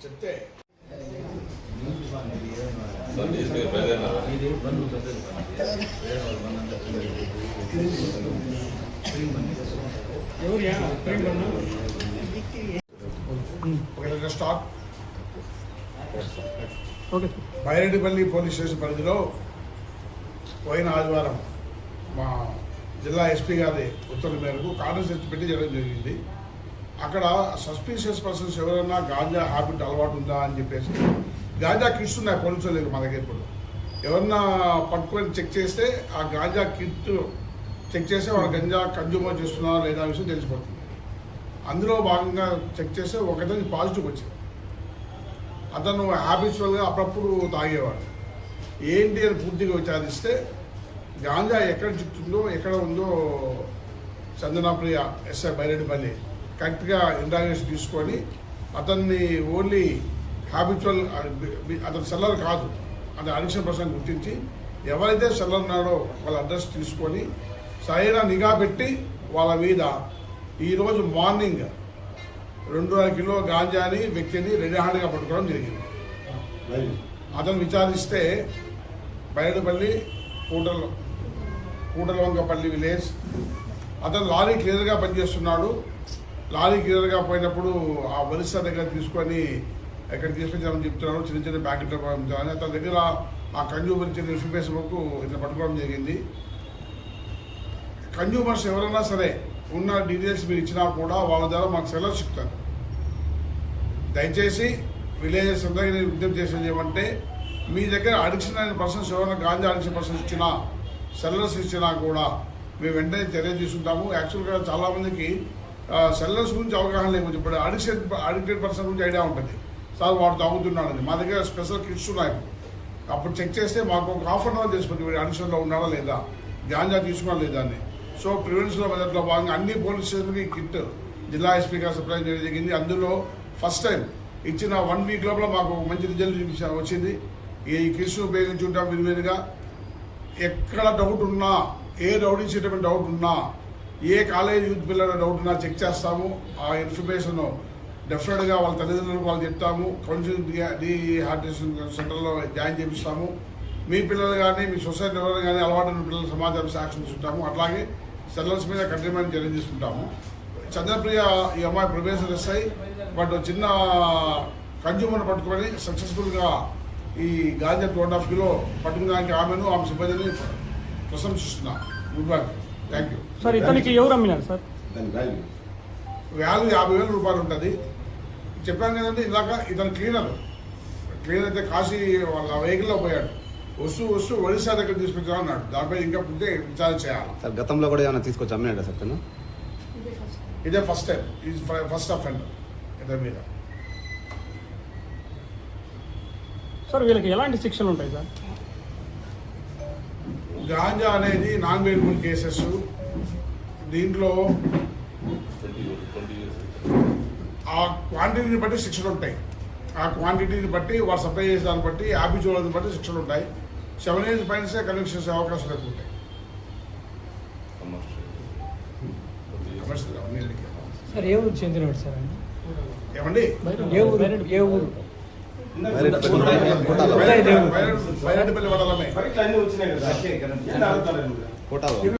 చెప్తే stop. Baireddipalli police station పరిధిలో పోయిన ఆదివారం మా జిల్లా ఎస్పీ గారి ఉత్తర్వుల మేరకు కార్డు సెర్చ్ పెట్టి చేయడం జరిగింది. అక్కడ సస్పీషియస్ పర్సన్స్ ఎవరైనా గాంజా హ్యాబిట్ అలవాటు ఉందా అని చెప్పేసి గాంజా కిట్స్ ఉన్నాయి పోలీసులు లేదు మా దగ్గర. ఇప్పుడు ఎవరన్నా పట్టుకొని చెక్ చేస్తే ఆ గాంజా కిట్ చెక్ చేస్తే వాళ్ళు గంజా కన్జ్యూమర్ చేస్తున్నారా లేదా విషయం తెలిసిపోతుంది. అందులో భాగంగా చెక్ చేస్తే ఒకటి పాజిటివ్ వచ్చింది. అతను హ్యాబిచువల్గా అప్పుడప్పుడు తాగేవాడు. ఏంటి అని పూర్తిగా విచారిస్తే గాంజా ఎక్కడ చుట్టుందో ఎక్కడ ఉందో చందనాప్రియ ఎస్ఐ బైరెడ్డిపల్లి కరెక్ట్గా ఇంట్రాగేషన్ తీసుకొని అతన్ని ఓన్లీ హ్యాబిచువల్ అతను సెల్లర్ కాదు, అతను అడిక్షన్ పర్సన్ గుర్తించి ఎవరైతే సెల్లర్ ఉన్నాడో వాళ్ళ అడ్రస్ తీసుకొని సరైన నిఘా పెట్టి వాళ్ళ మీద ఈరోజు మార్నింగ్ 2.5 కిలో గాంజాని వ్యక్తిని రెడీ హ్యాండ్గా పట్టుకోవడం జరిగింది. అతను విచారిస్తే బైరెడ్డిపల్లి కూటలవంకపల్లి విలేజ్. అతను లారీ క్లియర్గా పనిచేస్తున్నాడు. లారీ క్లియర్గా పోయినప్పుడు ఆ వరిస దగ్గర తీసుకొని ఎక్కడ తీసుకొచ్చామని చెప్తున్నాడు. చిన్న చిన్న ప్యాకెట్లో పంపించాలని అతని దగ్గర ఆ కన్జ్యూమర్ ఇచ్చిన ఇన్ఫర్మేషన్ వరకు ఇట్లా పట్టుకోవడం జరిగింది. కన్జ్యూమర్స్ ఎవరైనా సరే ఉన్న డీటెయిల్స్ మీరు ఇచ్చినా కూడా వాళ్ళ ద్వారా మాకు సెల్లర్స్ ఇస్తారు. దయచేసి విలేజెస్ అందరికీ నేను విజ్ఞప్తి చేసేది ఏమంటే మీ దగ్గర అడిక్షన్ అయిన పర్సన్స్ ఎవరైనా గాంజా అడిక్షన్ పర్సన్స్ ఇచ్చినా సెల్లర్స్ ఇచ్చినా కూడా మేము వెంటనే చర్య తీసుకుంటాము. యాక్చువల్గా చాలామందికి సెల్లర్స్ గురించి అవగాహన లేకపోతే ఇప్పుడు అడిక్టెడ్ పర్సన్ గురించి ఐడియా ఉంటుంది. సార్ వాడు తాగుతున్నాడని మా దగ్గర స్పెషల్ కిట్స్ ఉన్నాయి. అప్పుడు చెక్ చేస్తే మాకు ఒక హాఫ్ అన్ అవర్ తెలిసిపోతుంది వీడు అడిక్షన్లో ఉన్నాడా లేదా, గాంజా తీసుకున్నా లేదా అని. సో ప్రివెన్షన్ మెథడ్లో భాగంగా అన్ని పోలీస్ స్టేషన్కి కిట్ జిల్లా ఎస్పీ గారు సప్లై చేయడం జరిగింది. అందులో ఫస్ట్ టైం ఇచ్చిన 1 వీక్ లోపల మాకు మంచి రిజల్ట్ వచ్చింది. ఈ కిట్స్ ఉపయోగించుంటాం విధిగా. ఎక్కడ డౌట్ ఉన్నా, ఏ రౌడీ షీటమైన డౌట్ ఉన్నా, ఏ కాలేజ్ యూత్ పిల్లల డౌట్ ఉన్నా చెక్ చేస్తాము. ఆ ఇన్ఫర్మేషన్ డెఫినెట్గా వాళ్ళ తల్లిదండ్రులకు వాళ్ళు చెప్తాము. కౌన్సిలింగ్ డీహార్టేషన్ సెంటర్లో జాయిన్ చేపిస్తాము. మీ పిల్లలు కానీ మీ సొసైటీ ఎవరు కానీ అలవాటు పిల్లల సమాచారం సాక్ష్యం తీసుకుంటాము. అట్లాగే సెల్లర్స్ మీద కఠినమైన చర్య తీసుకుంటాము. చంద్రప్రియ ఈ అమ్మాయి ప్రొబేషన్ ఎస్ఐ, బట్ చిన్న కన్జ్యూమర్ పట్టుకొని సక్సెస్ఫుల్గా ఈ గాంజా 2.5 కిలో పట్టుకున్నానికి ఆమెను ఆమె సిబ్బందిని ప్రశంసిస్తున్నా. Good work, thank you. Sir ఇతనికి ఎవరు అమ్మినారు సార్? వాల్యూ 50,000 రూపాయలు ఉంటుంది. చెప్పాను కదండి ఇందాక, ఇతను క్లీనర్ అయితే కాశీ వాళ్ళ వెహికల్లో పోయాడు. వస్తూ ఒడిశా దగ్గర తీసుకొచ్చా అన్నాడు. దానిపై ఇంకా పుట్టే విచారణ చేయాలి. సార్ గతంలో కూడా ఏమైనా తీసుకొచ్చి అమ్మినాడా సార్ తను? ఇదే ఫస్ట్ టైం, ఫస్ట్ అఫెండర్ ఇతని మీద. సార్ వీళ్ళకి ఎలాంటి శిక్షలు ఉంటాయి సార్? గాంజా అనేది నాన్ బెయిలబుల్ కేసెస్. దీంట్లో ఆ క్వాంటిటీని బట్టి శిక్షలు ఉంటాయి. ఆ క్వాంటిటీని బట్టి వాడు సప్లై చేసే దాన్ని బట్టి హ్యాబిచువల్ని బట్టి శిక్షలు ఉంటాయి. 7 years పైన కన్విక్షన్ చేసే అవకాశాలు ఎక్కువ ఉంటాయి. సార్ ఏ ఊరు చెందినవాడు సార్? ఏమండి ఏ ఊరు? బైరెడ్డిపల్లి మండలమే.